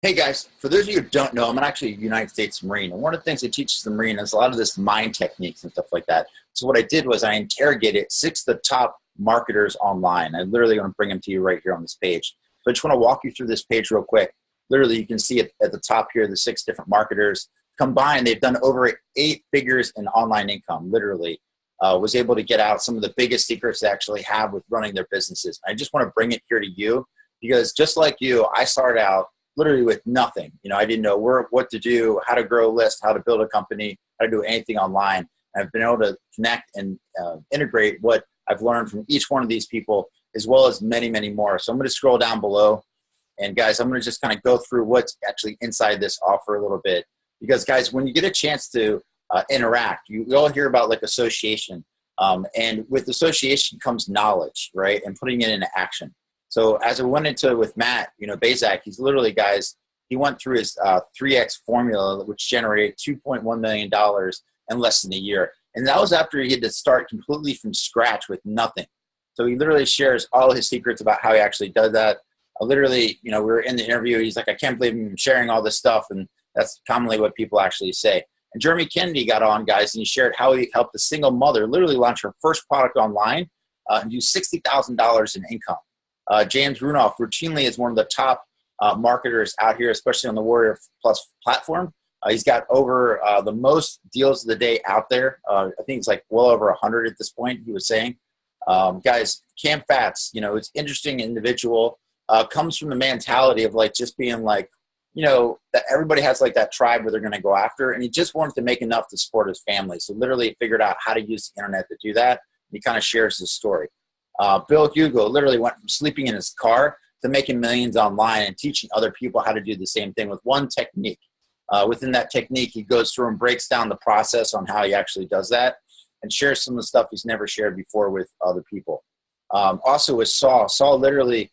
Hey guys, for those of you who don't know, I'm actually a United States Marine. And one of the things it teaches the Marine is a lot of this mind techniques and stuff like that. So what I did was I interrogated six of the top marketers online. I'm literally going to bring them to you right here on this page. So I just want to walk you through this page real quick. Literally, you can see it at the top here, the six different marketers. Combined, they've done over 8 figures in online income, literally. Was able to get out some of the biggest secrets they actually have with running their businesses. I just want to bring it here to you because just like you, I started out literally with nothing. I didn't know what to do, how to grow a list, how to build a company, how to do anything online. And I've been able to connect and integrate what I've learned from each one of these people, as well as many, many more. So I'm going to scroll down below. And guys, I'm going to just kind of go through what's actually inside this offer a little bit. Because guys, when you get a chance to interact, you all hear about like association. And with association comes knowledge, right? And putting it into action. So as I went into it with Matt, Bazak, he's literally, guys, he went through his 3X formula, which generated $2.1 million in less than a year. And that was after he had to start completely from scratch with nothing. So he literally shares all his secrets about how he actually does that. Literally, we were in the interview. He's like, I can't believe I'm sharing all this stuff. And that's commonly what people actually say. And Jeremy Kennedy got on, guys, and he shared how he helped a single mother literally launch her first product online and do $60,000 in income. James Runoff routinely is one of the top marketers out here, especially on the Warrior Plus platform. He's got over the most deals of the day out there. I think it's like well over 100 at this point, he was saying. Guys, Cam Fats, it's interesting individual, comes from the mentality of like just being like, that everybody has like that tribe where they're going to go after. And he just wanted to make enough to support his family. So literally figured out how to use the internet to do that. He kind of shares his story. Bill Hugo literally went from sleeping in his car to making millions online and teaching other people how to do the same thing with one technique. Within that technique, he goes through and breaks down the process on how he actually does that and shares some of the stuff he's never shared before with other people. Also with Saul literally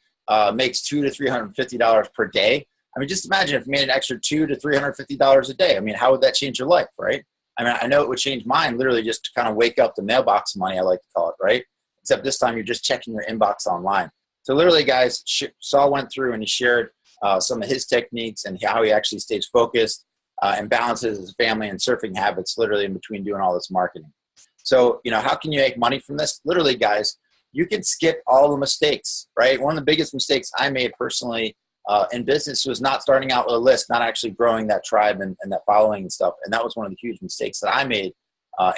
makes $200 to $350 per day. I mean, just imagine if you made an extra $200 to $350 a day. I mean, how would that change your life, right? I mean, I know it would change mine literally just to kind of wake up the mailbox money, I like to call it, right? Except this time you're just checking your inbox online. So literally, guys, Saul went through and he shared some of his techniques and how he actually stays focused and balances his family and surfing habits literally in between doing all this marketing. So, how can you make money from this? Literally, guys, you can skip all the mistakes, right? One of the biggest mistakes I made personally in business was not starting out with a list, not actually growing that tribe and that following and stuff. And that was one of the huge mistakes that I made.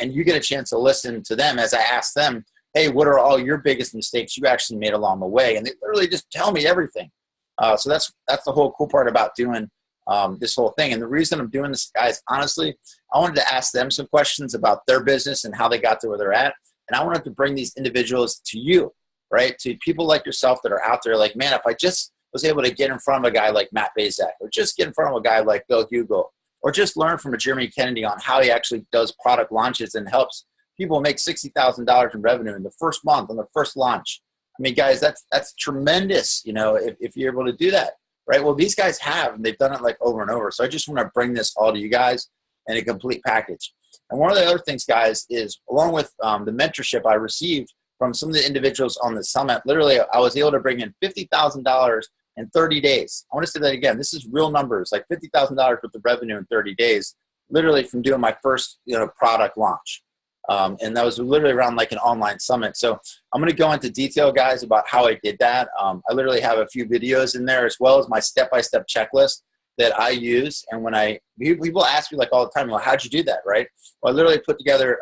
And you get a chance to listen to them as I ask them, hey, what are all your biggest mistakes you actually made along the way? And they literally just tell me everything. So that's the whole cool part about doing this whole thing. And the reason I'm doing this, guys, honestly, I wanted to ask them some questions about their business and how they got to where they're at. And I wanted to bring these individuals to you, right? To people like yourself that are out there like, man, if I just was able to get in front of a guy like Matt Bazak, or just get in front of a guy like Bill Hugo, or just learn from a Jeremy Kennedy on how he actually does product launches and helps people make $60,000 in revenue in the first month on the first launch. I mean, guys, that's tremendous, if you're able to do that, right? Well, these guys have, and they've done it like over and over. So I just want to bring this all to you guys in a complete package. And one of the other things, guys, is along with the mentorship I received from some of the individuals on the summit, literally I was able to bring in $50,000 in 30 days. I want to say that again. This is real numbers, like $50,000 worth of revenue in 30 days, literally from doing my first product launch. And that was literally around like an online summit. So I'm going to go into detail, guys, about how I did that. I literally have a few videos in there as well as my step-by-step checklist that I use. And when people ask me like all the time, well, how'd you do that, right? Well, I literally put together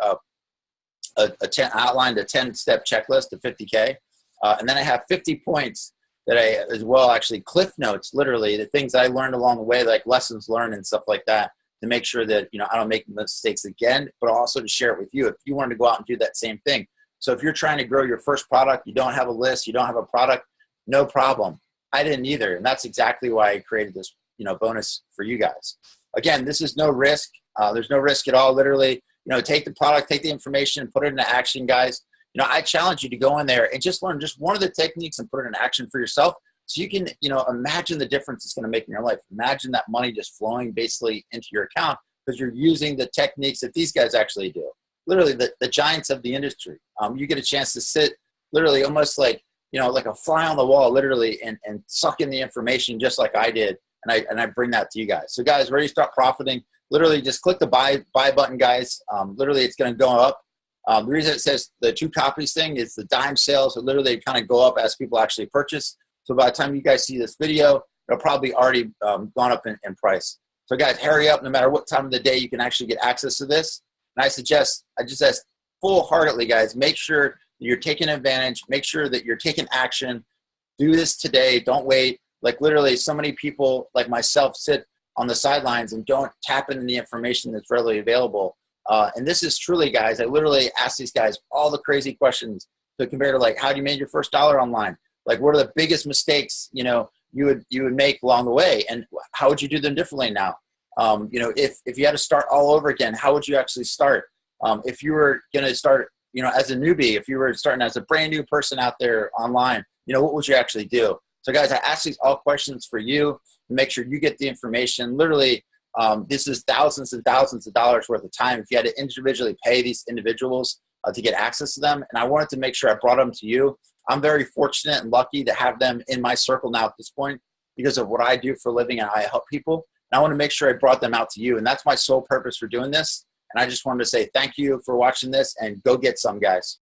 outlined a 10-step checklist to 50K. And then I have 50 points that I, as well, actually cliff notes, literally the things I learned along the way, like lessons learned and stuff like that, to make sure that, I don't make mistakes again, but also to share it with you if you wanted to go out and do that same thing. So if you're trying to grow your first product, you don't have a list, you don't have a product, no problem. I didn't either. And that's exactly why I created this, bonus for you guys. Again, this is no risk. There's no risk at all. Literally, take the product, take the information and put it into action, guys. I challenge you to go in there and just learn just one of the techniques and put it in action for yourself. So you can, imagine the difference it's going to make in your life. Imagine that money just flowing basically into your account because you're using the techniques that these guys actually do. Literally the giants of the industry. You get a chance to sit literally almost like, like a fly on the wall, literally, and suck in the information just like I did and I bring that to you guys. So guys, ready to start profiting? Literally just click the buy button, guys. Literally it's going to go up. The reason it says the 2 copies thing is the dime sales. So literally they kind of go up as people actually purchase. So by the time you guys see this video, it'll probably already gone up in price. So guys, hurry up. No matter what time of the day, you can actually get access to this. And I just said full-heartedly, guys, make sure you're taking advantage. Make sure that you're taking action. Do this today. Don't wait. Like literally so many people like myself sit on the sidelines and don't tap into the information that's readily available. And this is truly, guys, I literally ask these guys all the crazy questions to compare to like, how do you make your first dollar online? Like, what are the biggest mistakes, you know, you would make along the way? And how would you do them differently now? You know, if you had to start all over again, how would you actually start? If you were going to start, you know, as a newbie, if you were starting as a brand new person out there online, you know, what would you actually do? So guys, I ask these all questions for you to make sure you get the information. Literally, this is thousands and thousands of dollars worth of time. If you had to individually pay these individuals to get access to them, and I wanted to make sure I brought them to you. I'm very fortunate and lucky to have them in my circle now at this point because of what I do for a living and how I help people. And I want to make sure I brought them out to you. And that's my sole purpose for doing this. And I just wanted to say thank you for watching this and go get some, guys.